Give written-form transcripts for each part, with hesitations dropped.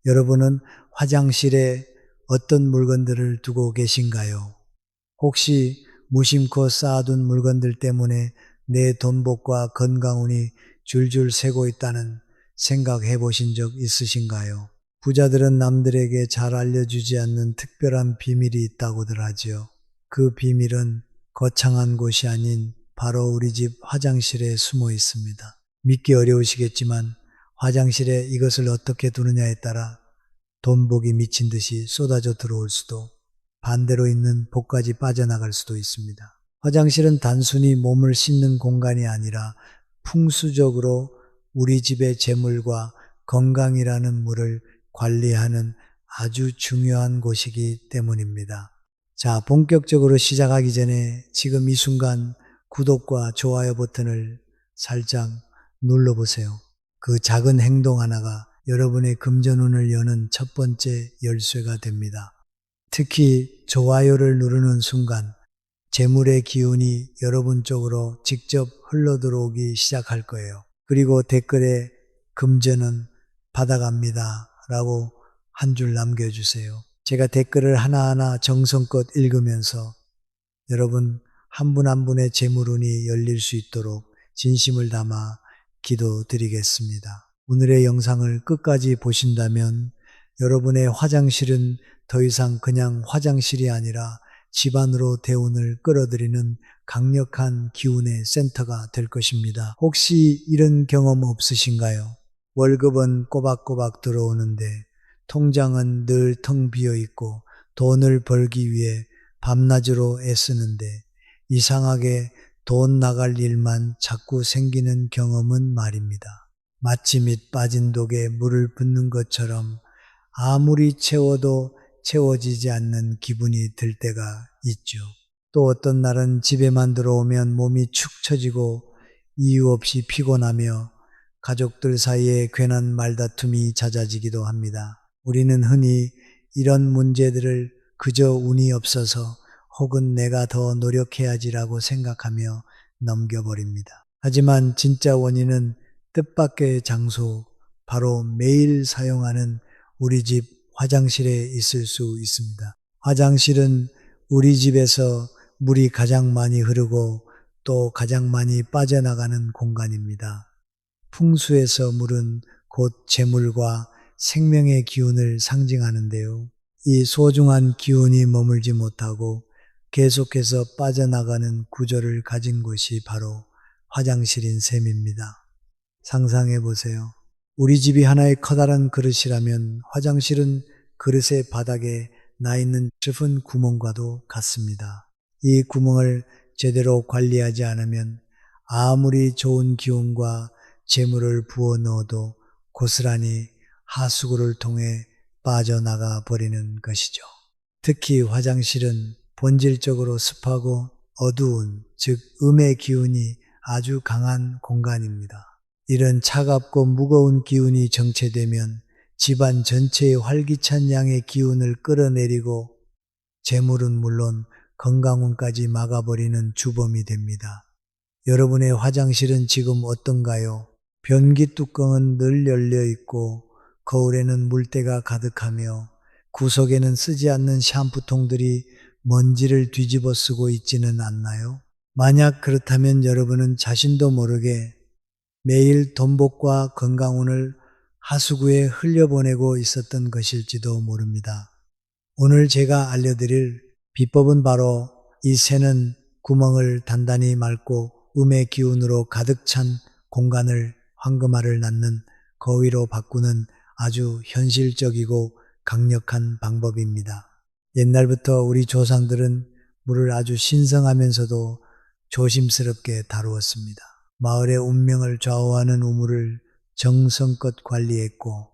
여러분은 화장실에 어떤 물건들을 두고 계신가요? 혹시 무심코 쌓아둔 물건들 때문에 내 돈복과 건강운이 줄줄 새고 있다는 생각해 보신 적 있으신가요? 부자들은 남들에게 잘 알려주지 않는 특별한 비밀이 있다고들 하지요. 그 비밀은 거창한 곳이 아닌 바로 우리 집 화장실에 숨어 있습니다. 믿기 어려우시겠지만 화장실에 이것을 어떻게 두느냐에 따라 돈복이 미친 듯이 쏟아져 들어올 수도, 반대로 있는 복까지 빠져나갈 수도 있습니다. 화장실은 단순히 몸을 씻는 공간이 아니라 풍수적으로 우리 집의 재물과 건강이라는 물을 관리하는 아주 중요한 곳이기 때문입니다. 자, 본격적으로 시작하기 전에 지금 이 순간 구독과 좋아요 버튼을 살짝 눌러보세요. 그 작은 행동 하나가 여러분의 금전운을 여는 첫 번째 열쇠가 됩니다. 특히 좋아요를 누르는 순간 재물의 기운이 여러분 쪽으로 직접 흘러들어오기 시작할 거예요. 그리고 댓글에 금전은 받아갑니다 라고 한 줄 남겨주세요. 제가 댓글을 하나하나 정성껏 읽으면서 여러분 한 분 한 분의 재물운이 열릴 수 있도록 진심을 담아 기도드리겠습니다. 오늘의 영상을 끝까지 보신다면 여러분의 화장실은 더 이상 그냥 화장실이 아니라 집안으로 대운을 끌어들이는 강력한 기운의 센터가 될 것입니다. 혹시 이런 경험 없으신가요? 월급은 꼬박꼬박 들어오는데 통장은 늘 텅 비어 있고 돈을 벌기 위해 밤낮으로 애쓰는데 이상하게 돈 나갈 일만 자꾸 생기는 경험은 말입니다. 마치 밑 빠진 독에 물을 붓는 것처럼 아무리 채워도 채워지지 않는 기분이 들 때가 있죠. 또 어떤 날은 집에만 들어오면 몸이 축 처지고 이유 없이 피곤하며 가족들 사이에 괜한 말다툼이 잦아지기도 합니다. 우리는 흔히 이런 문제들을 그저 운이 없어서 혹은 내가 더 노력해야지라고 생각하며 넘겨버립니다. 하지만 진짜 원인은 뜻밖의 장소, 바로 매일 사용하는 우리 집 화장실에 있을 수 있습니다. 화장실은 우리 집에서 물이 가장 많이 흐르고 또 가장 많이 빠져나가는 공간입니다. 풍수에서 물은 곧 재물과 생명의 기운을 상징하는데요. 이 소중한 기운이 머물지 못하고 계속해서 빠져나가는 구조를 가진 곳이 바로 화장실인 셈입니다. 상상해 보세요. 우리 집이 하나의 커다란 그릇이라면 화장실은 그릇의 바닥에 나 있는 좁은 구멍과도 같습니다. 이 구멍을 제대로 관리하지 않으면 아무리 좋은 기운과 재물을 부어 넣어도 고스란히 하수구를 통해 빠져나가 버리는 것이죠. 특히 화장실은 본질적으로 습하고 어두운, 즉 음의 기운이 아주 강한 공간입니다. 이런 차갑고 무거운 기운이 정체되면 집안 전체의 활기찬 양의 기운을 끌어내리고 재물은 물론 건강운까지 막아버리는 주범이 됩니다. 여러분의 화장실은 지금 어떤가요? 변기 뚜껑은 늘 열려 있고 거울에는 물때가 가득하며 구석에는 쓰지 않는 샴푸통들이 먼지를 뒤집어 쓰고 있지는 않나요? 만약 그렇다면 여러분은 자신도 모르게 매일 돈복과 건강운을 하수구에 흘려보내고 있었던 것일지도 모릅니다. 오늘 제가 알려드릴 비법은 바로 이 새는 구멍을 단단히 막고 음의 기운으로 가득 찬 공간을 황금알을 낳는 거위로 바꾸는 아주 현실적이고 강력한 방법입니다. 옛날부터 우리 조상들은 물을 아주 신성하면서도 조심스럽게 다루었습니다. 마을의 운명을 좌우하는 우물을 정성껏 관리했고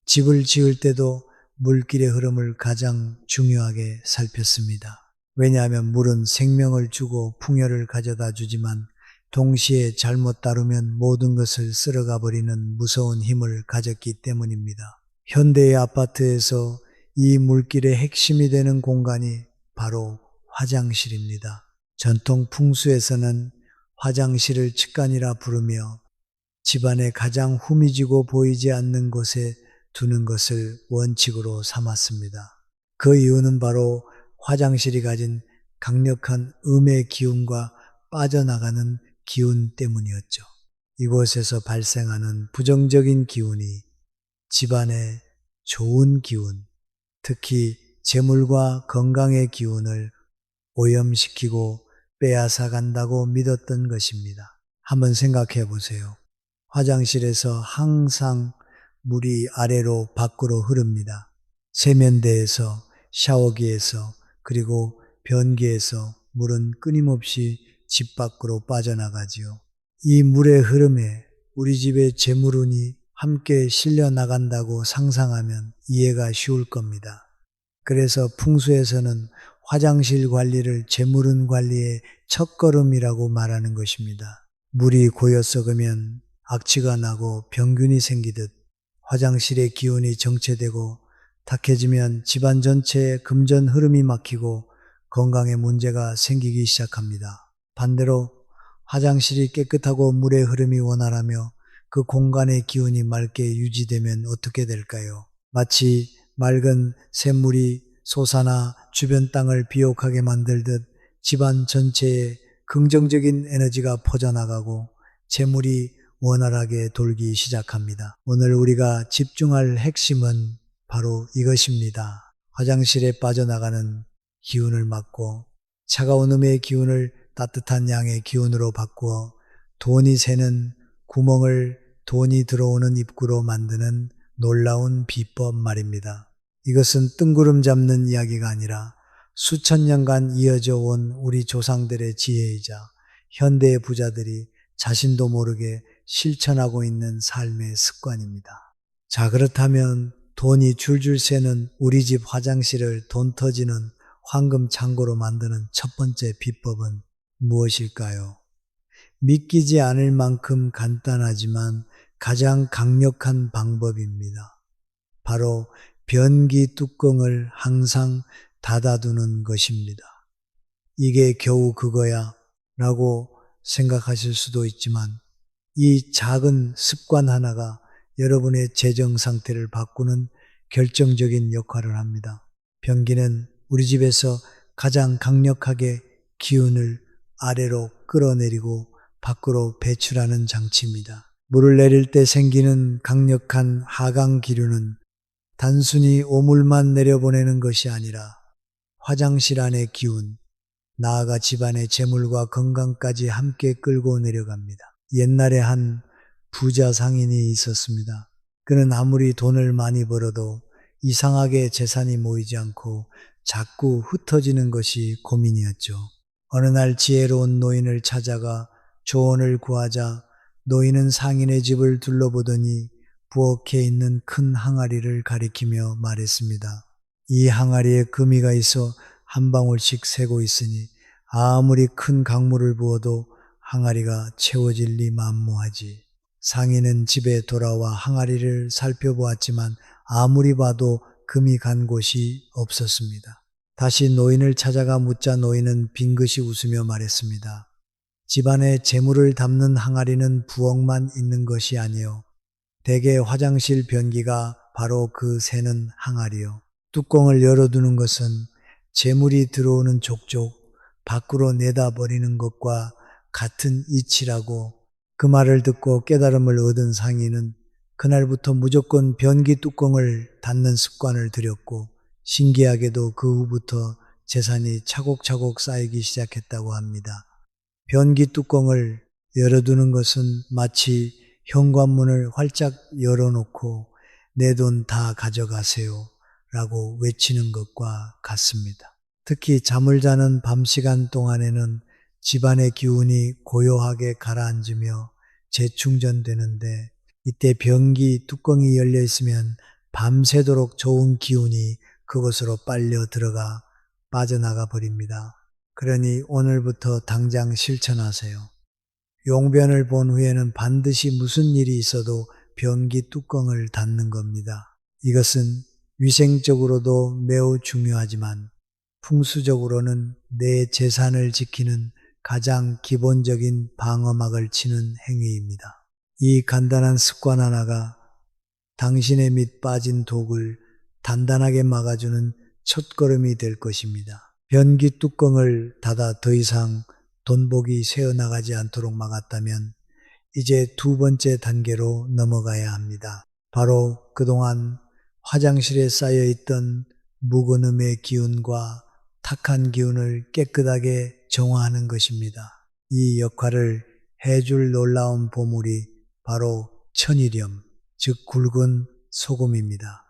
집을 지을 때도 물길의 흐름을 가장 중요하게 살폈습니다. 왜냐하면 물은 생명을 주고 풍요를 가져다 주지만 동시에 잘못 다루면 모든 것을 쓸어가 버리는 무서운 힘을 가졌기 때문입니다. 현대의 아파트에서 이 물길의 핵심이 되는 공간이 바로 화장실입니다. 전통 풍수에서는 화장실을 측간이라 부르며 집안의 가장 후미지고 보이지 않는 곳에 두는 것을 원칙으로 삼았습니다. 그 이유는 바로 화장실이 가진 강력한 음의 기운과 빠져나가는 기운 때문이었죠. 이곳에서 발생하는 부정적인 기운이 집안의 좋은 기운, 특히 재물과 건강의 기운을 오염시키고 빼앗아 간다고 믿었던 것입니다. 한번 생각해 보세요. 화장실에서 항상 물이 아래로 밖으로 흐릅니다. 세면대에서, 샤워기에서, 그리고 변기에서 물은 끊임없이 집 밖으로 빠져나가지요. 이 물의 흐름에 우리 집의 재물운이 함께 실려 나간다고 상상하면 이해가 쉬울 겁니다. 그래서 풍수에서는 화장실 관리를 재물운 관리의 첫걸음이라고 말하는 것입니다. 물이 고여 썩으면 악취가 나고 병균이 생기듯 화장실의 기운이 정체되고 탁해지면 집안 전체에 금전 흐름이 막히고 건강에 문제가 생기기 시작합니다. 반대로 화장실이 깨끗하고 물의 흐름이 원활하며 그 공간의 기운이 맑게 유지되면 어떻게 될까요? 마치 맑은 샘물이 솟아나 주변 땅을 비옥하게 만들듯 집안 전체에 긍정적인 에너지가 퍼져나가고 재물이 원활하게 돌기 시작합니다. 오늘 우리가 집중할 핵심은 바로 이것입니다. 화장실에 빠져나가는 기운을 막고 차가운 음의 기운을 따뜻한 양의 기운으로 바꾸어 돈이 새는 구멍을 돈이 들어오는 입구로 만드는 놀라운 비법 말입니다. 이것은 뜬구름 잡는 이야기가 아니라 수천 년간 이어져 온 우리 조상들의 지혜이자 현대의 부자들이 자신도 모르게 실천하고 있는 삶의 습관입니다. 자, 그렇다면 돈이 줄줄 새는 우리 집 화장실을 돈 터지는 황금 창고로 만드는 첫 번째 비법은 무엇일까요? 믿기지 않을 만큼 간단하지만 가장 강력한 방법입니다. 바로 변기 뚜껑을 항상 닫아두는 것입니다. 이게 겨우 그거야 라고 생각하실 수도 있지만 이 작은 습관 하나가 여러분의 재정 상태를 바꾸는 결정적인 역할을 합니다. 변기는 우리 집에서 가장 강력하게 기운을 아래로 끌어내리고 밖으로 배출하는 장치입니다. 물을 내릴 때 생기는 강력한 하강 기류는 단순히 오물만 내려보내는 것이 아니라 화장실 안의 기운, 나아가 집안의 재물과 건강까지 함께 끌고 내려갑니다. 옛날에 한 부자 상인이 있었습니다. 그는 아무리 돈을 많이 벌어도 이상하게 재산이 모이지 않고 자꾸 흩어지는 것이 고민이었죠. 어느 날 지혜로운 노인을 찾아가 조언을 구하자 노인은 상인의 집을 둘러보더니 부엌에 있는 큰 항아리를 가리키며 말했습니다. 이 항아리에 금이가 있어 한 방울씩 새고 있으니 아무리 큰 강물을 부어도 항아리가 채워질 리 만무하지. 상인은 집에 돌아와 항아리를 살펴보았지만 아무리 봐도 금이 간 곳이 없었습니다. 다시 노인을 찾아가 묻자 노인은 빙긋이 웃으며 말했습니다. 집안에 재물을 담는 항아리는 부엌만 있는 것이 아니요. 대개 화장실 변기가 바로 그 새는 항아리요. 뚜껑을 열어두는 것은 재물이 들어오는 족족 밖으로 내다버리는 것과 같은 이치라고 그 말을 듣고 깨달음을 얻은 상인은 그날부터 무조건 변기 뚜껑을 닫는 습관을 들였고 신기하게도 그 후부터 재산이 차곡차곡 쌓이기 시작했다고 합니다. 변기 뚜껑을 열어두는 것은 마치 현관문을 활짝 열어놓고 내 돈 다 가져가세요 라고 외치는 것과 같습니다. 특히 잠을 자는 밤 시간 동안에는 집안의 기운이 고요하게 가라앉으며 재충전되는데 이때 변기 뚜껑이 열려 있으면 밤새도록 좋은 기운이 그곳으로 빨려 들어가 빠져나가 버립니다. 그러니 오늘부터 당장 실천하세요. 용변을 본 후에는 반드시 무슨 일이 있어도 변기 뚜껑을 닫는 겁니다. 이것은 위생적으로도 매우 중요하지만 풍수적으로는 내 재산을 지키는 가장 기본적인 방어막을 치는 행위입니다. 이 간단한 습관 하나가 당신의 밑 빠진 독을 단단하게 막아주는 첫걸음이 될 것입니다. 변기 뚜껑을 닫아 더 이상 돈복이 새어나가지 않도록 막았다면 이제 두 번째 단계로 넘어가야 합니다. 바로 그동안 화장실에 쌓여있던 묵은 음의 기운과 탁한 기운을 깨끗하게 정화하는 것입니다. 이 역할을 해줄 놀라운 보물이 바로 천일염, 즉 굵은 소금입니다.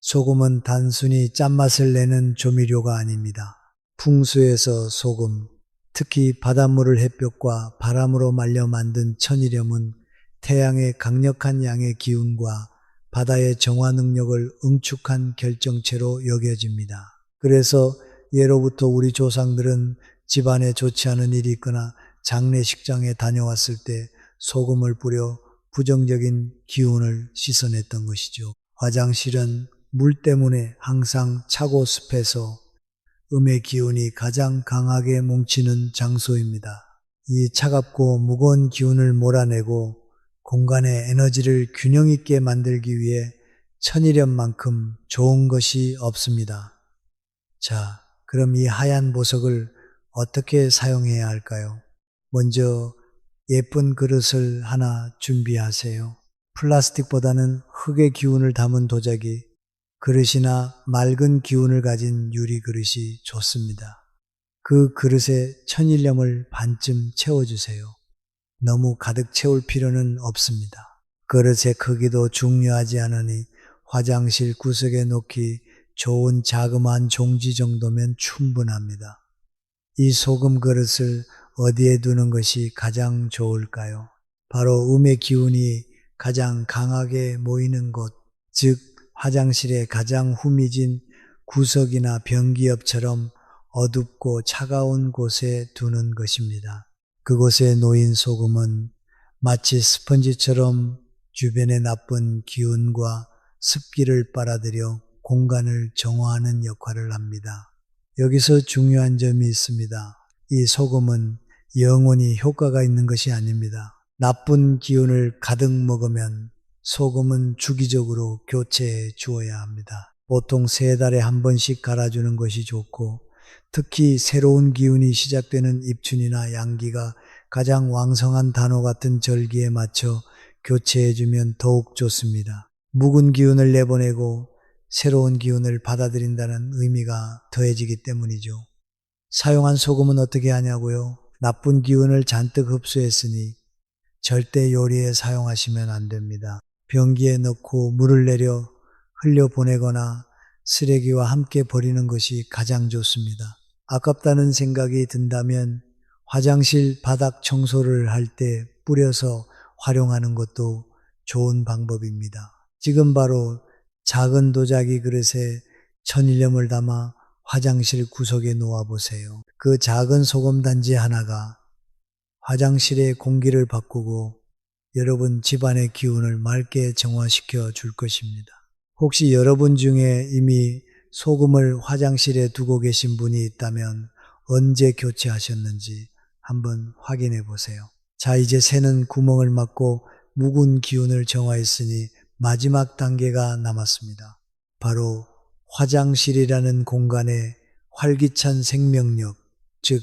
소금은 단순히 짠맛을 내는 조미료가 아닙니다. 풍수에서 소금, 특히 바닷물을 햇볕과 바람으로 말려 만든 천일염은 태양의 강력한 양의 기운과 바다의 정화 능력을 응축한 결정체로 여겨집니다. 그래서 예로부터 우리 조상들은 집안에 좋지 않은 일이 있거나 장례식장에 다녀왔을 때 소금을 뿌려 부정적인 기운을 씻어냈던 것이죠. 화장실은 물 때문에 항상 차고 습해서 음의 기운이 가장 강하게 뭉치는 장소입니다. 이 차갑고 무거운 기운을 몰아내고 공간의 에너지를 균형 있게 만들기 위해 천일염만큼 좋은 것이 없습니다. 자, 그럼 이 하얀 보석을 어떻게 사용해야 할까요? 먼저 예쁜 그릇을 하나 준비하세요. 플라스틱보다는 흙의 기운을 담은 도자기, 그릇이나 맑은 기운을 가진 유리 그릇이 좋습니다. 그 그릇에 천일염을 반쯤 채워주세요. 너무 가득 채울 필요는 없습니다. 그릇의 크기도 중요하지 않으니 화장실 구석에 놓기 좋은 자그마한 종지 정도면 충분합니다. 이 소금 그릇을 어디에 두는 것이 가장 좋을까요? 바로 음의 기운이 가장 강하게 모이는 곳, 즉 화장실의 가장 후미진 구석이나 변기 옆처럼 어둡고 차가운 곳에 두는 것입니다. 그곳에 놓인 소금은 마치 스펀지처럼 주변의 나쁜 기운과 습기를 빨아들여 공간을 정화하는 역할을 합니다. 여기서 중요한 점이 있습니다. 이 소금은 영원히 효과가 있는 것이 아닙니다. 나쁜 기운을 가득 먹으면 소금은 주기적으로 교체해 주어야 합니다. 보통 3달에 한 번씩 갈아주는 것이 좋고, 특히 새로운 기운이 시작되는 입춘이나 양기가 가장 왕성한 단오 같은 절기에 맞춰 교체해주면 더욱 좋습니다. 묵은 기운을 내보내고 새로운 기운을 받아들인다는 의미가 더해지기 때문이죠. 사용한 소금은 어떻게 하냐고요? 나쁜 기운을 잔뜩 흡수했으니 절대 요리에 사용하시면 안 됩니다. 변기에 넣고 물을 내려 흘려보내거나 쓰레기와 함께 버리는 것이 가장 좋습니다. 아깝다는 생각이 든다면 화장실 바닥 청소를 할 때 뿌려서 활용하는 것도 좋은 방법입니다. 지금 바로 작은 도자기 그릇에 천일염을 담아 화장실 구석에 놓아보세요. 그 작은 소금 단지 하나가 화장실의 공기를 바꾸고 여러분 집안의 기운을 맑게 정화시켜 줄 것입니다. 혹시 여러분 중에 이미 소금을 화장실에 두고 계신 분이 있다면 언제 교체하셨는지 한번 확인해 보세요. 자, 이제 새는 구멍을 막고 묵은 기운을 정화했으니 마지막 단계가 남았습니다. 바로 화장실이라는 공간에 활기찬 생명력, 즉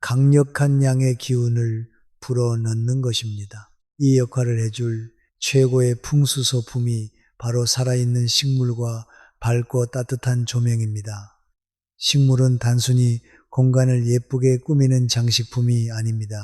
강력한 양의 기운을 불어넣는 것입니다. 이 역할을 해줄 최고의 풍수소품이 바로 살아있는 식물과 밝고 따뜻한 조명입니다. 식물은 단순히 공간을 예쁘게 꾸미는 장식품이 아닙니다.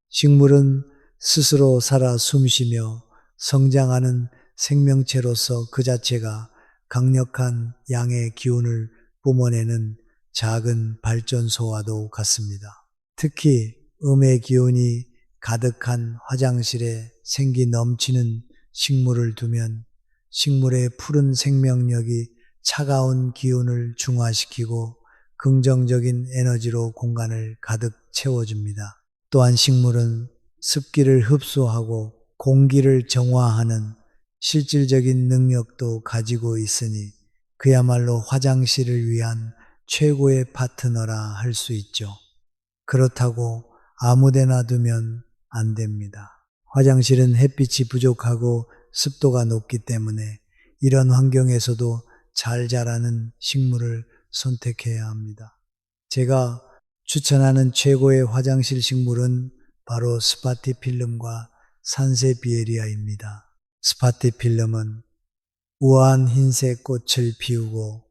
식물은 스스로 살아 숨쉬며 성장하는 생명체로서 그 자체가 강력한 양의 기운을 뿜어내는 작은 발전소와도 같습니다. 특히 음의 기운이 가득한 화장실에 생기 넘치는 식물을 두면 식물의 푸른 생명력이 차가운 기운을 중화시키고 긍정적인 에너지로 공간을 가득 채워줍니다. 또한 식물은 습기를 흡수하고 공기를 정화하는 실질적인 능력도 가지고 있으니 그야말로 화장실을 위한 최고의 파트너라 할 수 있죠. 그렇다고 아무데나 두면 안 됩니다. 화장실은 햇빛이 부족하고 습도가 높기 때문에 이런 환경에서도 잘 자라는 식물을 선택해야 합니다. 제가 추천하는 최고의 화장실 식물은 바로 스파티필름과 산세비에리아입니다. 스파티필름은 우아한 흰색 꽃을 피우고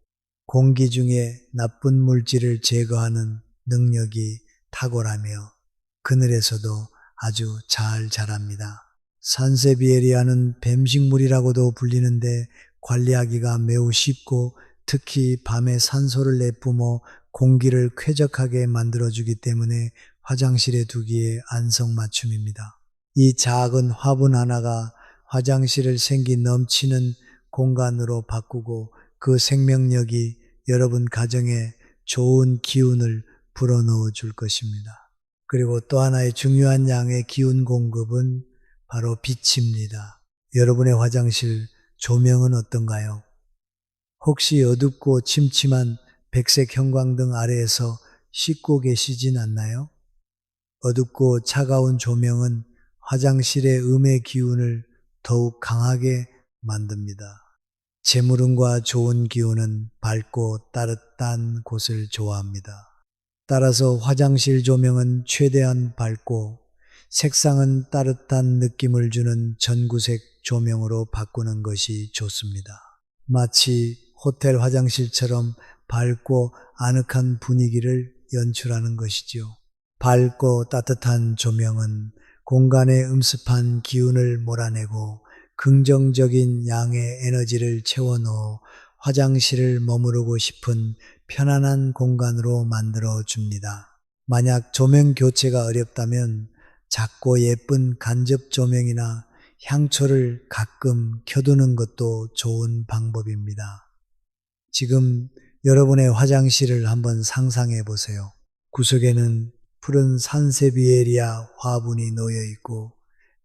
공기 중에 나쁜 물질을 제거하는 능력이 탁월하며 그늘에서도 아주 잘 자랍니다. 산세비에리아는 뱀식물이라고도 불리는데 관리하기가 매우 쉽고 특히 밤에 산소를 내뿜어 공기를 쾌적하게 만들어주기 때문에 화장실에 두기에 안성맞춤입니다. 이 작은 화분 하나가 화장실을 생기 넘치는 공간으로 바꾸고 그 생명력이 여러분 가정에 좋은 기운을 불어넣어 줄 것입니다. 그리고 또 하나의 중요한 양의 기운 공급은 바로 빛입니다. 여러분의 화장실 조명은 어떤가요? 혹시 어둡고 침침한 백색 형광등 아래에서 씻고 계시진 않나요? 어둡고 차가운 조명은 화장실의 음의 기운을 더욱 강하게 만듭니다. 재물운과 좋은 기운은 밝고 따뜻한 곳을 좋아합니다. 따라서 화장실 조명은 최대한 밝고 색상은 따뜻한 느낌을 주는 전구색 조명으로 바꾸는 것이 좋습니다. 마치 호텔 화장실처럼 밝고 아늑한 분위기를 연출하는 것이지요. 밝고 따뜻한 조명은 공간의 음습한 기운을 몰아내고 긍정적인 양의 에너지를 채워넣어 화장실을 머무르고 싶은 편안한 공간으로 만들어 줍니다. 만약 조명 교체가 어렵다면 작고 예쁜 간접 조명이나 향초를 가끔 켜두는 것도 좋은 방법입니다. 지금 여러분의 화장실을 한번 상상해 보세요. 구석에는 푸른 산세비에리아 화분이 놓여 있고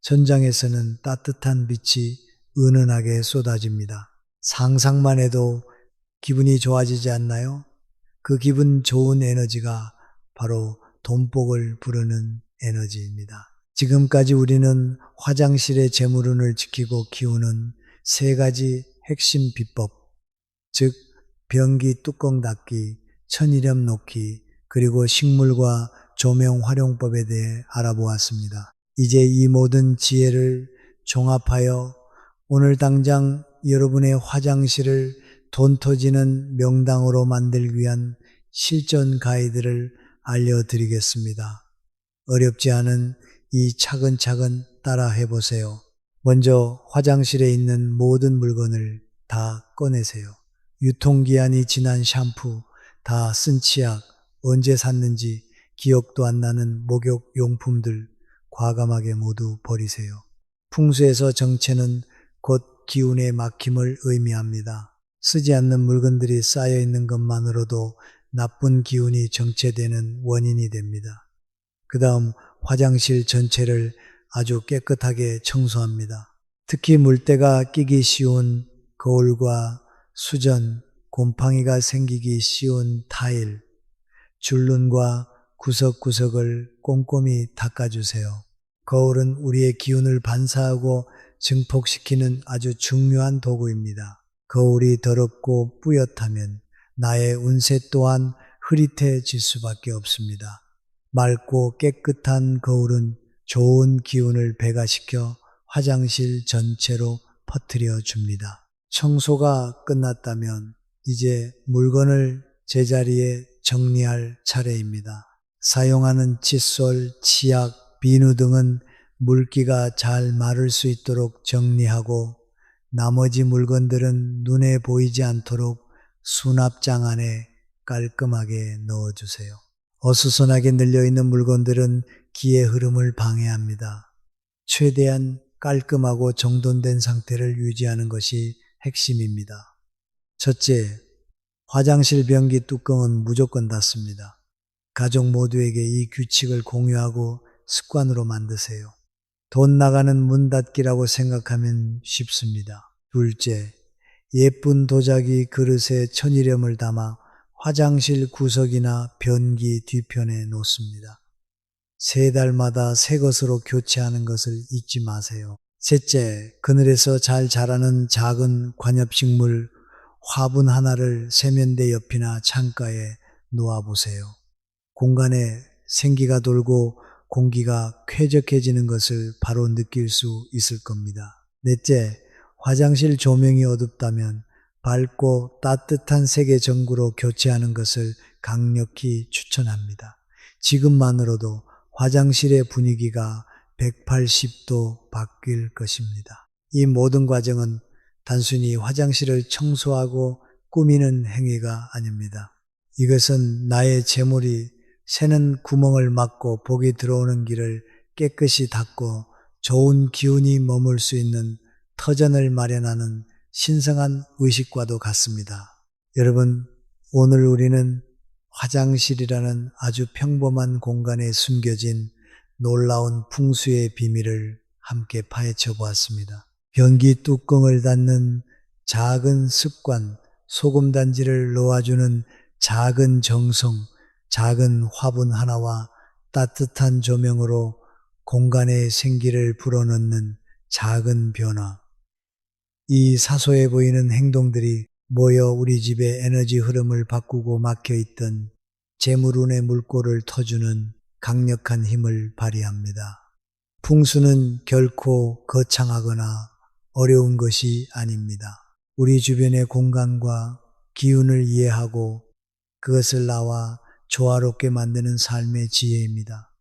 천장에서는 따뜻한 빛이 은은하게 쏟아집니다. 상상만 해도 기분이 좋아지지 않나요? 그 기분 좋은 에너지가 바로 돈복을 부르는 에너지입니다. 지금까지 우리는 화장실의 재물운을 지키고 키우는 세 가지 핵심 비법, 즉 변기 뚜껑 닫기, 천일염 놓기, 그리고 식물과 조명 활용법에 대해 알아보았습니다. 이제 이 모든 지혜를 종합하여 오늘 당장 여러분의 화장실을 돈 터지는 명당으로 만들기 위한 실전 가이드를 알려드리겠습니다. 어렵지 않은 이 차근차근 따라 해보세요. 먼저 화장실에 있는 모든 물건을 다 꺼내세요. 유통기한이 지난 샴푸, 다 쓴 치약, 언제 샀는지 기억도 안 나는 목욕 용품들 과감하게 모두 버리세요. 풍수에서 정체는 곧 기운의 막힘을 의미합니다. 쓰지 않는 물건들이 쌓여 있는 것만으로도 나쁜 기운이 정체되는 원인이 됩니다. 그 다음 화장실 전체를 아주 깨끗하게 청소합니다. 특히 물때가 끼기 쉬운 거울과 수전, 곰팡이가 생기기 쉬운 타일, 줄눈과 구석구석을 꼼꼼히 닦아주세요. 거울은 우리의 기운을 반사하고 증폭시키는 아주 중요한 도구입니다. 거울이 더럽고 뿌옇다면 나의 운세 또한 흐릿해질 수밖에 없습니다. 맑고 깨끗한 거울은 좋은 기운을 배가시켜 화장실 전체로 퍼뜨려 줍니다. 청소가 끝났다면 이제 물건을 제자리에 정리할 차례입니다. 사용하는 칫솔, 치약, 비누 등은 물기가 잘 마를 수 있도록 정리하고 나머지 물건들은 눈에 보이지 않도록 수납장 안에 깔끔하게 넣어주세요. 어수선하게 늘려있는 물건들은 기의 흐름을 방해합니다. 최대한 깔끔하고 정돈된 상태를 유지하는 것이 핵심입니다. 첫째, 화장실 변기 뚜껑은 무조건 닫습니다. 가족 모두에게 이 규칙을 공유하고 습관으로 만드세요. 돈 나가는 문 닫기라고 생각하면 쉽습니다. 둘째, 예쁜 도자기 그릇에 천일염을 담아 화장실 구석이나 변기 뒤편에 놓습니다. 세 달마다 새 것으로 교체하는 것을 잊지 마세요. 셋째, 그늘에서 잘 자라는 작은 관엽식물 화분 하나를 세면대 옆이나 창가에 놓아보세요. 공간에 생기가 돌고 공기가 쾌적해지는 것을 바로 느낄 수 있을 겁니다. 넷째, 화장실 조명이 어둡다면 밝고 따뜻한 색의 전구로 교체하는 것을 강력히 추천합니다. 지금만으로도 화장실의 분위기가 180도 바뀔 것입니다. 이 모든 과정은 단순히 화장실을 청소하고 꾸미는 행위가 아닙니다. 이것은 나의 재물이 새는 구멍을 막고 복이 들어오는 길을 깨끗이 닦고 좋은 기운이 머물 수 있는 터전을 마련하는 신성한 의식과도 같습니다. 여러분, 오늘 우리는 화장실이라는 아주 평범한 공간에 숨겨진 놀라운 풍수의 비밀을 함께 파헤쳐 보았습니다. 변기 뚜껑을 닫는 작은 습관, 소금단지를 놓아주는 작은 정성, 작은 화분 하나와 따뜻한 조명으로 공간에 생기를 불어넣는 작은 변화. 이 사소해 보이는 행동들이 모여 우리 집의 에너지 흐름을 바꾸고 막혀있던 재물운의 물꼬를 터주는 강력한 힘을 발휘합니다. 풍수는 결코 거창하거나 어려운 것이 아닙니다. 우리 주변의 공간과 기운을 이해하고 그것을 나와 조화롭게 만드는 삶의 지혜입니다.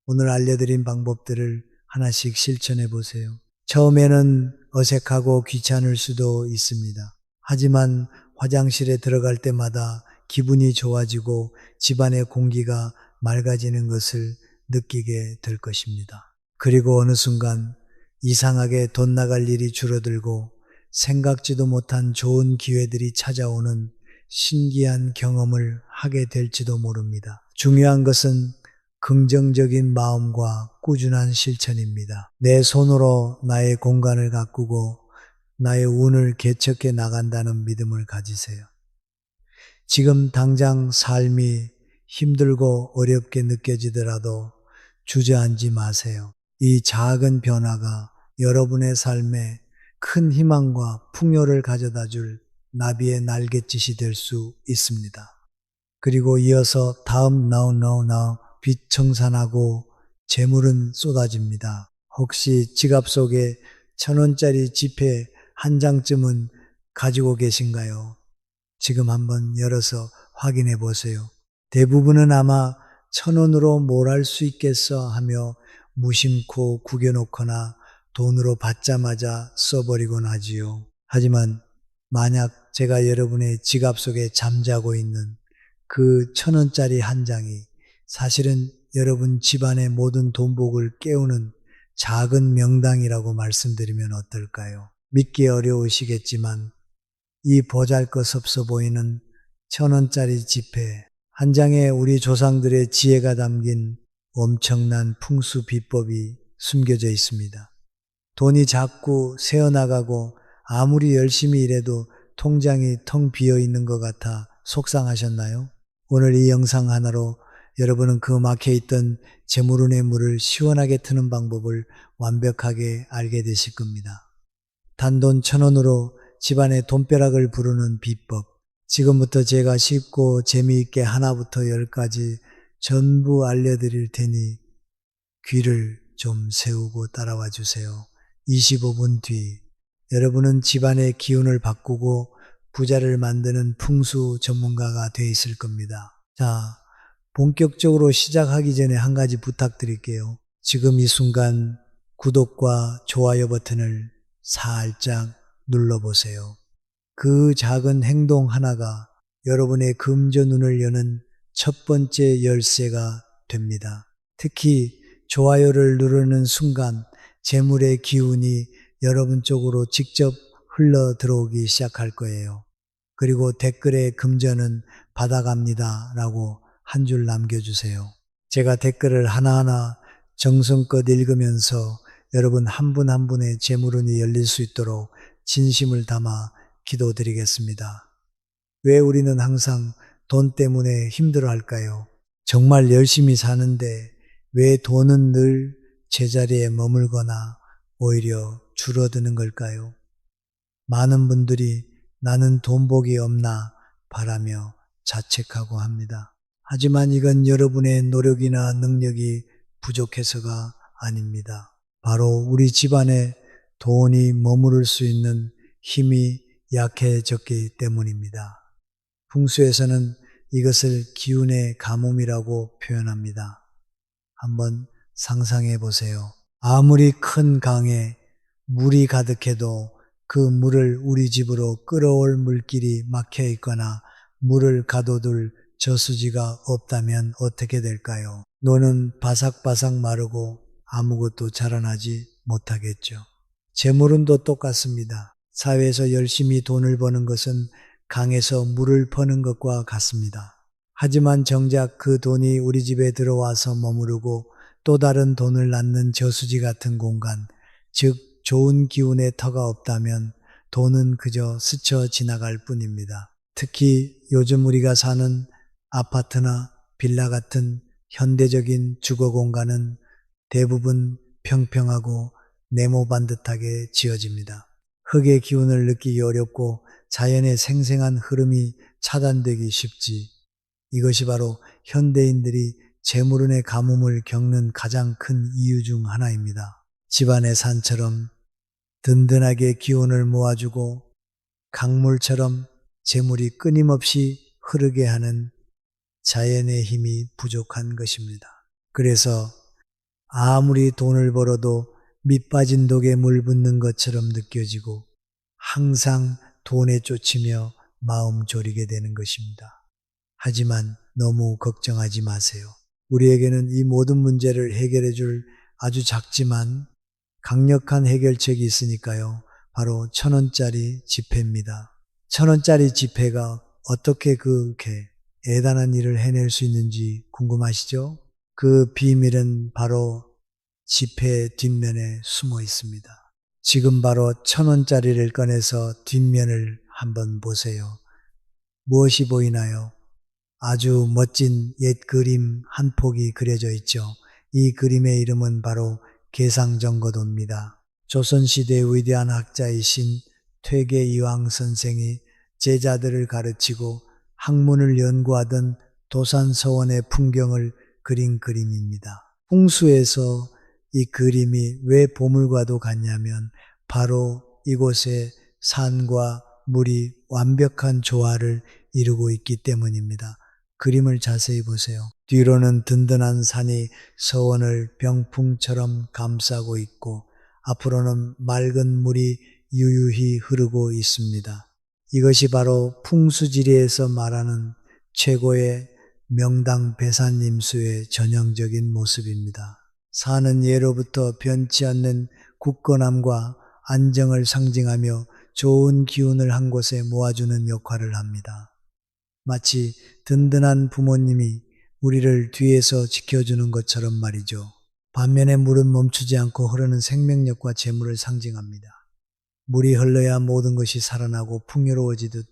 오늘 알려드린 방법들을 하나씩 실천해 보세요. 처음에는 어색하고 귀찮을 수도 있습니다. 하지만 화장실에 들어갈 때마다 기분이 좋아지고 집안의 공기가 맑아지는 것을 느끼게 될 것입니다. 그리고 어느 순간 이상하게 돈 나갈 일이 줄어들고 생각지도 못한 좋은 기회들이 찾아오는 신기한 경험을 하게 될지도 모릅니다. 중요한 것은 긍정적인 마음과 꾸준한 실천입니다. 내 손으로 나의 공간을 가꾸고 나의 운을 개척해 나간다는 믿음을 가지세요. 지금 당장 삶이 힘들고 어렵게 느껴지더라도 주저앉지 마세요. 이 작은 변화가 여러분의 삶에 큰 희망과 풍요를 가져다 줄 나비의 날갯짓이 될 수 있습니다. 그리고 이어서 다음 now 빛 청산하고 재물은 쏟아집니다. 혹시 지갑 속에 1,000원짜리 지폐 한 장쯤은 가지고 계신가요? 지금 한번 열어서 확인해 보세요. 대부분은 아마 1,000원으로 뭘 할 수 있겠어 하며 무심코 구겨놓거나 돈으로 받자마자 써버리곤 하지요. 하지만 만약 제가 여러분의 지갑 속에 잠자고 있는 그 1,000원짜리 한 장이 사실은 여러분 집안의 모든 돈복을 깨우는 작은 명당이라고 말씀드리면 어떨까요? 믿기 어려우시겠지만 이 보잘것없어 보이는 1,000원짜리 지폐 한 장에 우리 조상들의 지혜가 담긴 엄청난 풍수 비법이 숨겨져 있습니다. 돈이 자꾸 새어나가고 아무리 열심히 일해도 통장이 텅 비어 있는 것 같아 속상하셨나요? 오늘 이 영상 하나로 여러분은 그 막혀있던 재물운의 물을 시원하게 트는 방법을 완벽하게 알게 되실 겁니다. 단돈 1,000원으로 집안의 돈벼락을 부르는 비법. 지금부터 제가 쉽고 재미있게 하나부터 10까지 전부 알려드릴 테니 귀를 좀 세우고 따라와 주세요. 25분 뒤 여러분은 집안의 기운을 바꾸고 부자를 만드는 풍수 전문가가 돼 있을 겁니다. 자, 본격적으로 시작하기 전에 한 가지 부탁드릴게요. 지금 이 순간 구독과 좋아요 버튼을 살짝 눌러보세요. 그 작은 행동 하나가 여러분의 금전운을 여는 첫 번째 열쇠가 됩니다. 특히 좋아요를 누르는 순간 재물의 기운이 여러분 쪽으로 직접 흘러 들어오기 시작할 거예요. 그리고 댓글에 금전은 받아갑니다 라고 한 줄 남겨주세요. 제가 댓글을 하나하나 정성껏 읽으면서 여러분 한 분 한 분의 재물운이 열릴 수 있도록 진심을 담아 기도드리겠습니다. 왜 우리는 항상 돈 때문에 힘들어할까요? 정말 열심히 사는데 왜 돈은 늘 제자리에 머물거나 오히려 줄어드는 걸까요? 많은 분들이 나는 돈복이 없나 바라며 자책하고 합니다. 하지만 이건 여러분의 노력이나 능력이 부족해서가 아닙니다. 바로 우리 집안에 돈이 머무를 수 있는 힘이 약해졌기 때문입니다. 풍수에서는 이것을 기운의 가뭄이라고 표현합니다. 한번 상상해 보세요. 아무리 큰 강에 물이 가득해도 그 물을 우리 집으로 끌어올 물길이 막혀 있거나 물을 가둬둘 저수지가 없다면 어떻게 될까요? 노는 바삭바삭 마르고 아무것도 자라나지 못하겠죠. 재물운도 똑같습니다. 사회에서 열심히 돈을 버는 것은 강에서 물을 퍼는 것과 같습니다. 하지만 정작 그 돈이 우리 집에 들어와서 머무르고 또 다른 돈을 낳는 저수지 같은 공간, 즉 좋은 기운의 터가 없다면 돈은 그저 스쳐 지나갈 뿐입니다. 특히 요즘 우리가 사는 아파트나 빌라 같은 현대적인 주거 공간은 대부분 평평하고 네모반듯하게 지어집니다. 흙의 기운을 느끼기 어렵고 자연의 생생한 흐름이 차단되기 쉽지. 이것이 바로 현대인들이 재물운의 가뭄을 겪는 가장 큰 이유 중 하나입니다. 집안의 산처럼 든든하게 기운을 모아주고 강물처럼 재물이 끊임없이 흐르게 하는 자연의 힘이 부족한 것입니다. 그래서 아무리 돈을 벌어도 밑 빠진 독에 물 붓는 것처럼 느껴지고 항상 돈에 쫓이며 마음 졸이게 되는 것입니다. 하지만 너무 걱정하지 마세요. 우리에게는 이 모든 문제를 해결해 줄 아주 작지만 강력한 해결책이 있으니까요. 바로 1,000원짜리 지폐입니다. 1,000원짜리 지폐가 어떻게 그렇게 대단한 일을 해낼 수 있는지 궁금하시죠? 그 비밀은 바로 지폐 뒷면에 숨어 있습니다. 지금 바로 1,000원짜리를 꺼내서 뒷면을 한번 보세요. 무엇이 보이나요? 아주 멋진 옛 그림 한 폭이 그려져 있죠. 이 그림의 이름은 바로 계상정거도입니다. 조선시대의 위대한 학자이신 퇴계이황 선생이 제자들을 가르치고 학문을 연구하던 도산서원의 풍경을 그린 그림입니다. 풍수에서 이 그림이 왜 보물과도 같냐면 바로 이곳에 산과 물이 완벽한 조화를 이루고 있기 때문입니다. 그림을 자세히 보세요. 뒤로는 든든한 산이 서원을 병풍처럼 감싸고 있고 앞으로는 맑은 물이 유유히 흐르고 있습니다. 이것이 바로 풍수지리에서 말하는 최고의 명당 배산임수의 전형적인 모습입니다. 산은 예로부터 변치 않는 굳건함과 안정을 상징하며 좋은 기운을 한 곳에 모아주는 역할을 합니다. 마치 든든한 부모님이 우리를 뒤에서 지켜주는 것처럼 말이죠. 반면에 물은 멈추지 않고 흐르는 생명력과 재물을 상징합니다. 물이 흘러야 모든 것이 살아나고 풍요로워지듯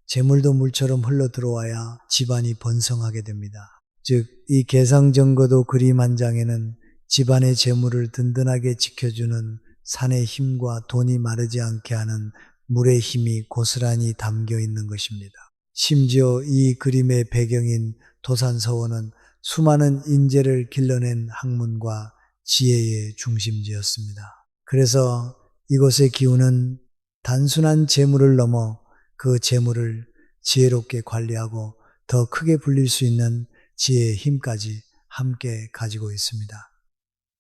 재물도 물처럼 흘러 들어와야 집안이 번성하게 됩니다. 즉, 이 계상정거도 그림 한 장에는 집안의 재물을 든든하게 지켜주는 산의 힘과 돈이 마르지 않게 하는 물의 힘이 고스란히 담겨 있는 것입니다. 심지어 이 그림의 배경인 도산서원은 수많은 인재를 길러낸 학문과 지혜의 중심지였습니다. 그래서 이곳의 기운은 단순한 재물을 넘어 그 재물을 지혜롭게 관리하고 더 크게 불릴 수 있는 지혜의 힘까지 함께 가지고 있습니다.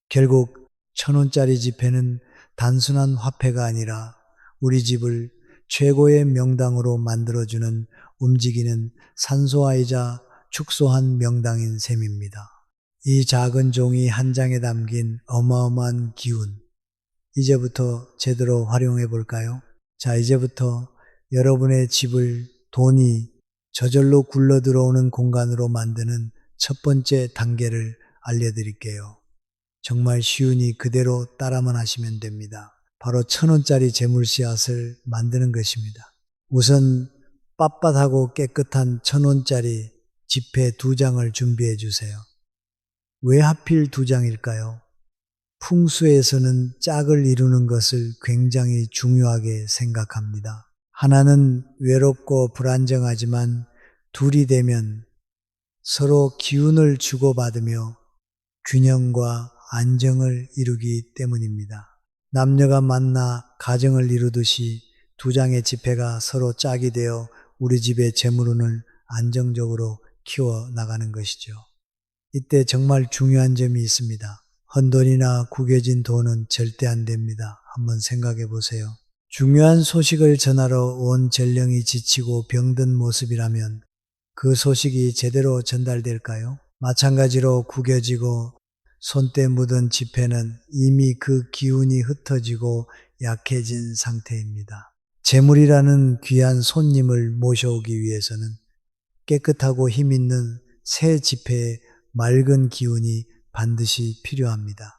결국 1,000원짜리 지폐는 단순한 화폐가 아니라 우리 집을 최고의 명당으로 만들어주는 움직이는 산소아이자 축소한 명당인 셈입니다. 이 작은 종이 한 장에 담긴 어마어마한 기운, 이제부터 제대로 활용해 볼까요? 자, 이제부터 여러분의 집을 돈이 저절로 굴러 들어오는 공간으로 만드는 첫 번째 단계를 알려드릴게요. 정말 쉬우니 그대로 따라만 하시면 됩니다. 바로 1,000원짜리 재물 씨앗을 만드는 것입니다. 우선 빳빳하고 깨끗한 1,000원짜리 지폐 2장을 준비해 주세요. 왜 하필 2장일까요? 풍수에서는 짝을 이루는 것을 굉장히 중요하게 생각합니다. 하나는 외롭고 불안정하지만 둘이 되면 서로 기운을 주고받으며 균형과 안정을 이루기 때문입니다. 남녀가 만나 가정을 이루듯이 두 장의 지폐가 서로 짝이 되어 우리 집의 재물운을 안정적으로 키워 나가는 것이죠. 이때 정말 중요한 점이 있습니다. 헌돈이나 구겨진 돈은 절대 안 됩니다. 한번 생각해 보세요. 중요한 소식을 전하러 온 전령이 지치고 병든 모습이라면 그 소식이 제대로 전달될까요? 마찬가지로 구겨지고 손때 묻은 지폐는 이미 그 기운이 흩어지고 약해진 상태입니다. 재물이라는 귀한 손님을 모셔오기 위해서는 깨끗하고 힘 있는 새 지폐의 맑은 기운이 반드시 필요합니다.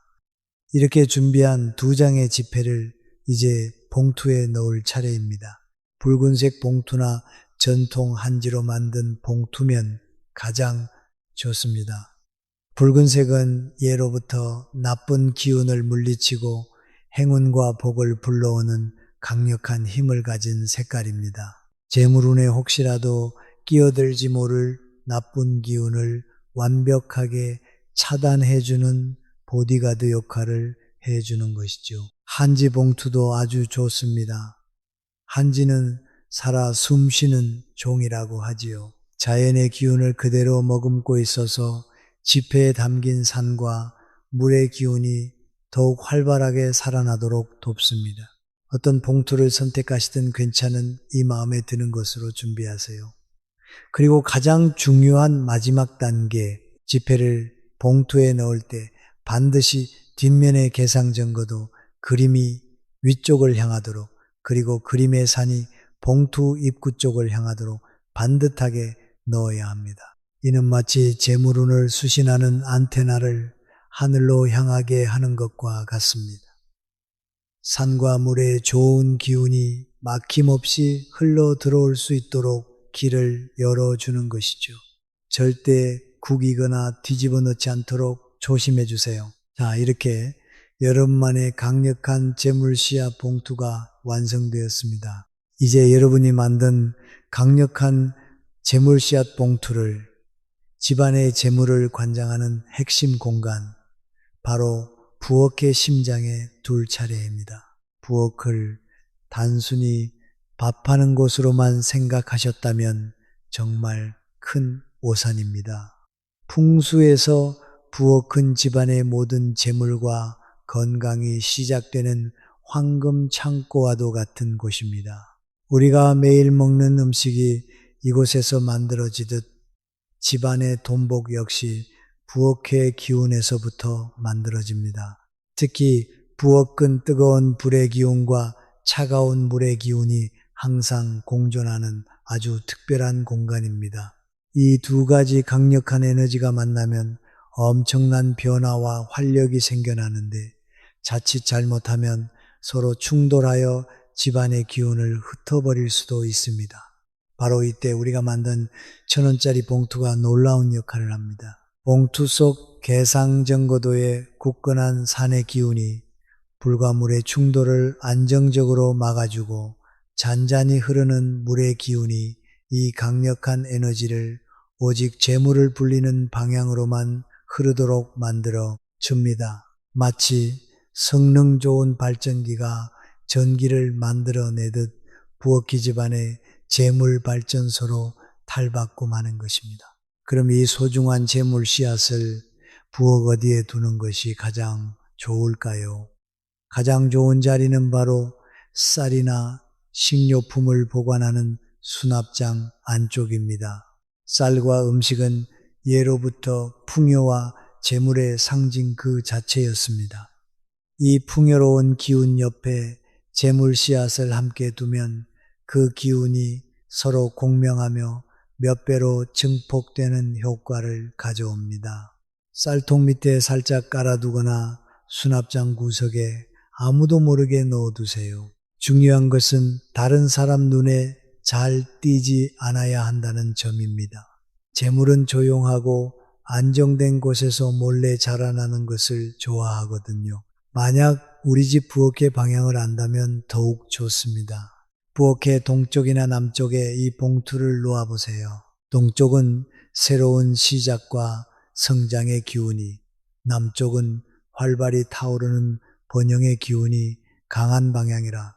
이렇게 준비한 두 장의 지폐를 이제 봉투에 넣을 차례입니다. 붉은색 봉투나 전통 한지로 만든 봉투면 가장 좋습니다. 붉은색은 예로부터 나쁜 기운을 물리치고 행운과 복을 불러오는 강력한 힘을 가진 색깔입니다. 재물운에 혹시라도 끼어들지 모를 나쁜 기운을 완벽하게 차단해주는 보디가드 역할을 해주는 것이죠. 한지 봉투도 아주 좋습니다. 한지는 살아 숨쉬는 종이라고 하지요. 자연의 기운을 그대로 머금고 있어서 지폐에 담긴 산과 물의 기운이 더욱 활발하게 살아나도록 돕습니다. 어떤 봉투를 선택하시든 괜찮은 이 마음에 드는 것으로 준비하세요. 그리고 가장 중요한 마지막 단계, 지폐를 봉투에 넣을 때 반드시 뒷면의 개상전거도 그림이 위쪽을 향하도록, 그리고 그림의 산이 봉투 입구 쪽을 향하도록 반듯하게 넣어야 합니다. 이는 마치 재물운을 수신하는 안테나를 하늘로 향하게 하는 것과 같습니다. 산과 물의 좋은 기운이 막힘없이 흘러 들어올 수 있도록 길을 열어주는 것이죠. 절대 구기거나 뒤집어 놓지 않도록 조심해 주세요. 자, 이렇게 여러분만의 강력한 재물씨앗 봉투가 완성되었습니다. 이제 여러분이 만든 강력한 재물씨앗 봉투를 집안의 재물을 관장하는 핵심 공간, 바로 부엌의 심장에 둘 차례입니다. 부엌을 단순히 밥하는 곳으로만 생각하셨다면 정말 큰 오산입니다. 풍수에서 부엌은 집안의 모든 재물과 건강이 시작되는 황금 창고와도 같은 곳입니다. 우리가 매일 먹는 음식이 이곳에서 만들어지듯 집안의 돈복 역시 부엌의 기운에서부터 만들어집니다. 특히 부엌은 뜨거운 불의 기운과 차가운 물의 기운이 항상 공존하는 아주 특별한 공간입니다. 이 두 가지 강력한 에너지가 만나면 엄청난 변화와 활력이 생겨나는데 자칫 잘못하면 서로 충돌하여 집안의 기운을 흩어버릴 수도 있습니다. 바로 이때 우리가 만든 1,000원짜리 봉투가 놀라운 역할을 합니다. 봉투 속 개상정거도의 굳건한 산의 기운이 불과 물의 충돌을 안정적으로 막아주고 잔잔히 흐르는 물의 기운이 이 강력한 에너지를 오직 재물을 불리는 방향으로만 흐르도록 만들어 줍니다. 마치 성능 좋은 발전기가 전기를 만들어내듯 부엌이 집안의 재물 발전소로 탈바꿈 하는 것입니다. 그럼 이 소중한 재물 씨앗을 부엌 어디에 두는 것이 가장 좋을까요? 가장 좋은 자리는 바로 쌀이나 식료품을 보관하는 수납장 안쪽입니다. 쌀과 음식은 예로부터 풍요와 재물의 상징 그 자체였습니다. 이 풍요로운 기운 옆에 재물 씨앗을 함께 두면 그 기운이 서로 공명하며 몇 배로 증폭되는 효과를 가져옵니다. 쌀통 밑에 살짝 깔아두거나 수납장 구석에 아무도 모르게 넣어두세요. 중요한 것은 다른 사람 눈에 잘 띄지 않아야 한다는 점입니다. 재물은 조용하고 안정된 곳에서 몰래 자라나는 것을 좋아하거든요. 만약 우리 집 부엌의 방향을 안다면 더욱 좋습니다. 부엌의 동쪽이나 남쪽에 이 봉투를 놓아보세요. 동쪽은 새로운 시작과 성장의 기운이, 남쪽은 활발히 타오르는 번영의 기운이 강한 방향이라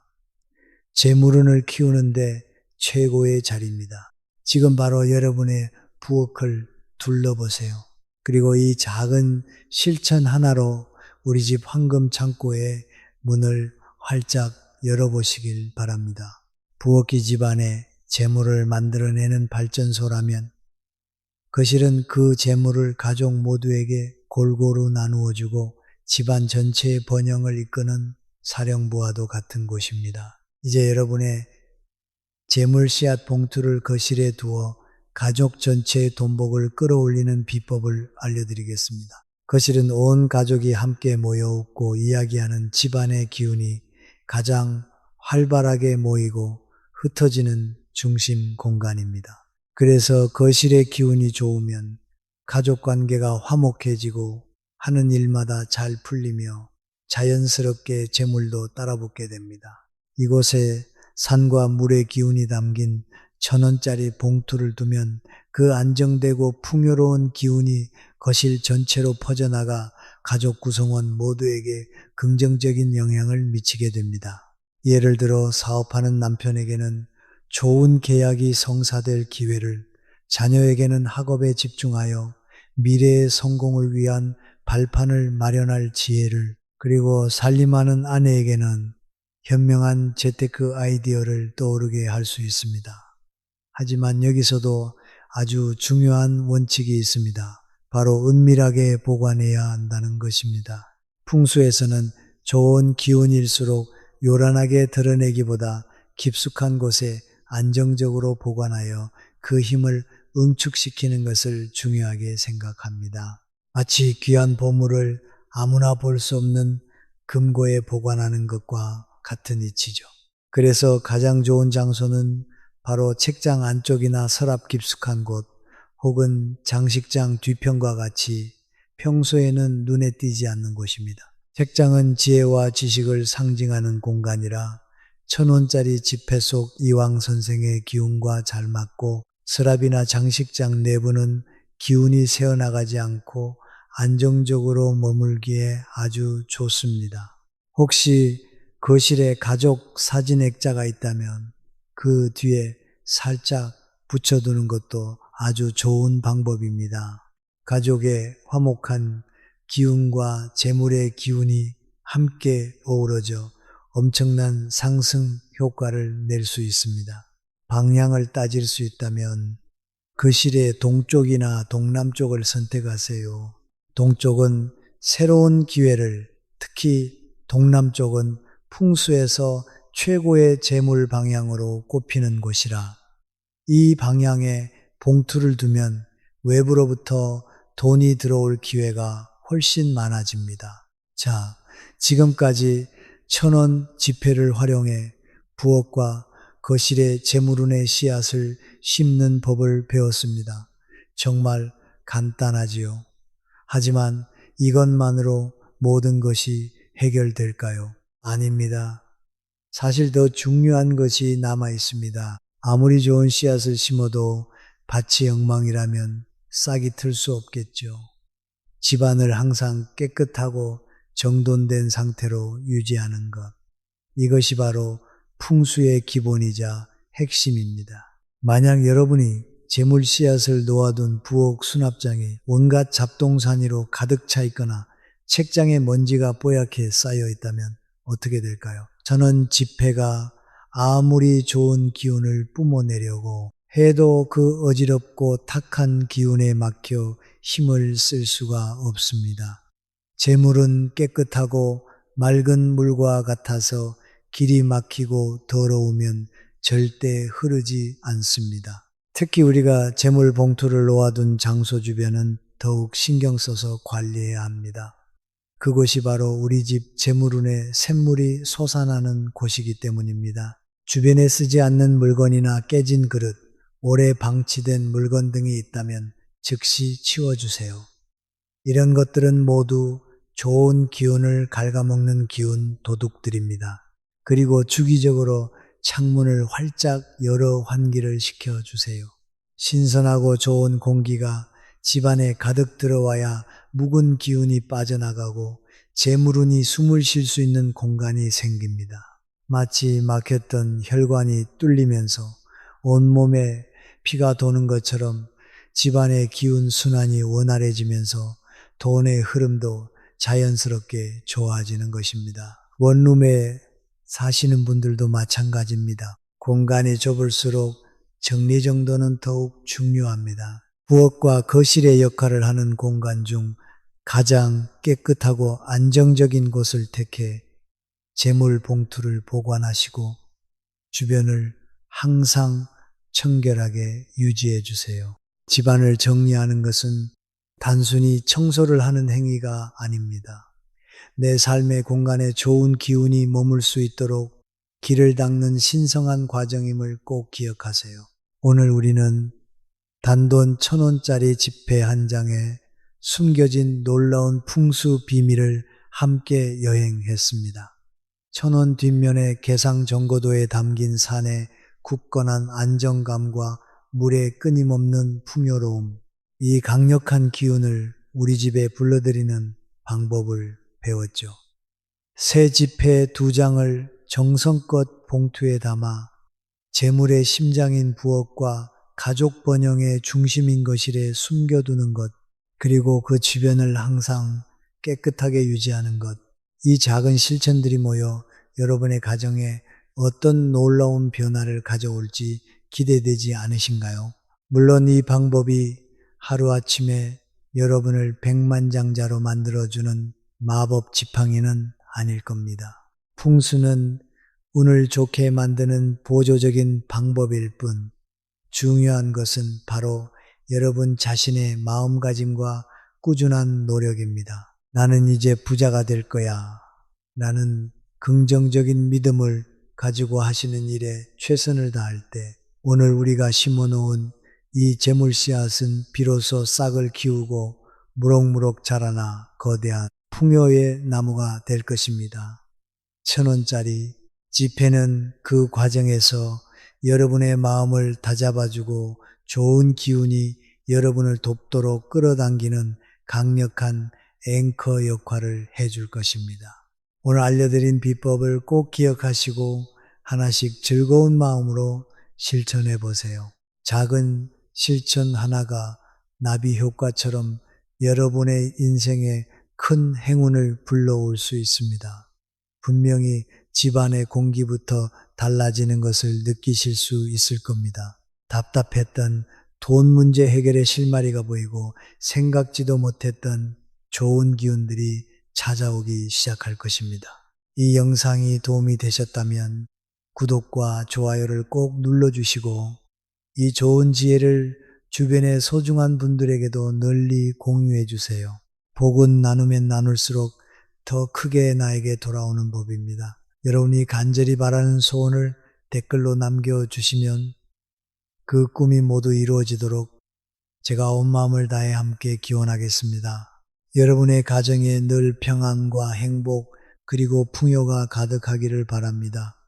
재물운을 키우는데 최고의 자리입니다. 지금 바로 여러분의 부엌을 둘러보세요. 그리고 이 작은 실천 하나로 우리 집 황금 창고의 문을 활짝 열어보시길 바랍니다. 부엌이 집안에 재물을 만들어내는 발전소라면 거실은 그 재물을 가족 모두에게 골고루 나누어주고 집안 전체의 번영을 이끄는 사령부와도 같은 곳입니다. 이제 여러분의 재물 씨앗 봉투를 거실에 두어 가족 전체의 돈복을 끌어올리는 비법을 알려드리겠습니다. 거실은 온 가족이 함께 모여 웃고 이야기하는 집안의 기운이 가장 활발하게 모이고 흩어지는 중심 공간입니다. 그래서 거실의 기운이 좋으면 가족 관계가 화목해지고 하는 일마다 잘 풀리며 자연스럽게 재물도 따라붙게 됩니다. 이곳에 산과 물의 기운이 담긴 1,000원짜리 봉투를 두면 그 안정되고 풍요로운 기운이 거실 전체로 퍼져나가 가족 구성원 모두에게 긍정적인 영향을 미치게 됩니다. 예를 들어 사업하는 남편에게는 좋은 계약이 성사될 기회를, 자녀에게는 학업에 집중하여 미래의 성공을 위한 발판을 마련할 지혜를, 그리고 살림하는 아내에게는 현명한 재테크 아이디어를 떠오르게 할 수 있습니다. 하지만 여기서도 아주 중요한 원칙이 있습니다. 바로 은밀하게 보관해야 한다는 것입니다. 풍수에서는 좋은 기운일수록 요란하게 드러내기보다 깊숙한 곳에 안정적으로 보관하여 그 힘을 응축시키는 것을 중요하게 생각합니다. 마치 귀한 보물을 아무나 볼 수 없는 금고에 보관하는 것과 같은 이치죠. 그래서 가장 좋은 장소는 바로 책장 안쪽이나 서랍 깊숙한 곳 혹은 장식장 뒤편과 같이 평소에는 눈에 띄지 않는 곳입니다. 책장은 지혜와 지식을 상징하는 공간이라 1,000원짜리 지폐 속 이황 선생의 기운과 잘 맞고 서랍이나 장식장 내부는 기운이 새어나가지 않고 안정적으로 머물기에 아주 좋습니다. 혹시 거실에 가족 사진 액자가 있다면 그 뒤에 살짝 붙여두는 것도 아주 좋은 방법입니다. 가족의 화목한 기운과 재물의 기운이 함께 어우러져 엄청난 상승 효과를 낼 수 있습니다. 방향을 따질 수 있다면 거실의 동쪽이나 동남쪽을 선택하세요. 동쪽은 새로운 기회를, 특히 동남쪽은 풍수에서 최고의 재물 방향으로 꼽히는 곳이라 이 방향에 봉투를 두면 외부로부터 돈이 들어올 기회가 훨씬 많아집니다. 자, 지금까지 1,000원 지폐를 활용해 부엌과 거실의 재물운의 씨앗을 심는 법을 배웠습니다. 정말 간단하지요. 하지만 이것만으로 모든 것이 해결될까요? 아닙니다. 사실 더 중요한 것이 남아 있습니다. 아무리 좋은 씨앗을 심어도 밭이 엉망이라면 싹이 틀 수 없겠죠. 집안을 항상 깨끗하고 정돈된 상태로 유지하는 것. 이것이 바로 풍수의 기본이자 핵심입니다. 만약 여러분이 재물 씨앗을 놓아둔 부엌 수납장에 온갖 잡동사니로 가득 차 있거나 책장에 먼지가 뽀얗게 쌓여 있다면 어떻게 될까요? 저는 지폐가 아무리 좋은 기운을 뿜어내려고 해도 그 어지럽고 탁한 기운에 막혀 힘을 쓸 수가 없습니다. 재물은 깨끗하고 맑은 물과 같아서 길이 막히고 더러우면 절대 흐르지 않습니다. 특히 우리가 재물 봉투를 놓아둔 장소 주변은 더욱 신경 써서 관리해야 합니다. 그곳이 바로 우리 집 재물운의 샘물이 솟아나는 곳이기 때문입니다. 주변에 쓰지 않는 물건이나 깨진 그릇, 오래 방치된 물건 등이 있다면 즉시 치워주세요. 이런 것들은 모두 좋은 기운을 갉아먹는 기운 도둑들입니다. 그리고 주기적으로 창문을 활짝 열어 환기를 시켜주세요. 신선하고 좋은 공기가 집안에 가득 들어와야 묵은 기운이 빠져나가고 재물운이 숨을 쉴 수 있는 공간이 생깁니다. 마치 막혔던 혈관이 뚫리면서 온몸에 피가 도는 것처럼 집안의 기운 순환이 원활해지면서 돈의 흐름도 자연스럽게 좋아지는 것입니다. 원룸에 사시는 분들도 마찬가지입니다. 공간이 좁을수록 정리정돈은 더욱 중요합니다. 부엌과 거실의 역할을 하는 공간 중 가장 깨끗하고 안정적인 곳을 택해 재물 봉투를 보관하시고 주변을 항상 청결하게 유지해 주세요. 집안을 정리하는 것은 단순히 청소를 하는 행위가 아닙니다. 내 삶의 공간에 좋은 기운이 머물 수 있도록 길을 닦는 신성한 과정임을 꼭 기억하세요. 오늘 우리는 단돈 1,000원짜리 지폐 한 장에 숨겨진 놀라운 풍수 비밀을 함께 여행했습니다. 1,000원 뒷면의 개상 정거도에 담긴 산의 굳건한 안정감과 물의 끊임없는 풍요로움, 이 강력한 기운을 우리 집에 불러들이는 방법을 배웠죠. 새 지폐 2장을 정성껏 봉투에 담아 재물의 심장인 부엌과 가족 번영의 중심인 거실에 숨겨두는 것, 그리고 그 주변을 항상 깨끗하게 유지하는 것, 이 작은 실천들이 모여 여러분의 가정에 어떤 놀라운 변화를 가져올지 기대되지 않으신가요? 물론 이 방법이 하루아침에 여러분을 백만장자로 만들어주는 마법 지팡이는 아닐 겁니다. 풍수는 운을 좋게 만드는 보조적인 방법일 뿐, 중요한 것은 바로 여러분 자신의 마음가짐과 꾸준한 노력입니다. 나는 이제 부자가 될 거야 라는 긍정적인 믿음을 가지고 하시는 일에 최선을 다할 때 오늘 우리가 심어놓은 이 재물 씨앗은 비로소 싹을 키우고 무럭무럭 자라나 거대한 풍요의 나무가 될 것입니다. 1,000원짜리 지폐는 그 과정에서 여러분의 마음을 다잡아주고 좋은 기운이 여러분을 돕도록 끌어당기는 강력한 앵커 역할을 해줄 것입니다. 오늘 알려드린 비법을 꼭 기억하시고 하나씩 즐거운 마음으로 실천해 보세요. 작은 실천 하나가 나비 효과처럼 여러분의 인생에 큰 행운을 불러올 수 있습니다. 분명히 집안의 공기부터 달라지는 것을 느끼실 수 있을 겁니다. 답답했던 돈 문제 해결의 실마리가 보이고 생각지도 못했던 좋은 기운들이 찾아오기 시작할 것입니다. 이 영상이 도움이 되셨다면 구독과 좋아요를 꼭 눌러주시고 이 좋은 지혜를 주변의 소중한 분들에게도 널리 공유해 주세요. 복은 나누면 나눌수록 더 크게 나에게 돌아오는 법입니다. 여러분이 간절히 바라는 소원을 댓글로 남겨주시면 그 꿈이 모두 이루어지도록 제가 온 마음을 다해 함께 기원하겠습니다. 여러분의 가정에 늘 평안과 행복 그리고 풍요가 가득하기를 바랍니다.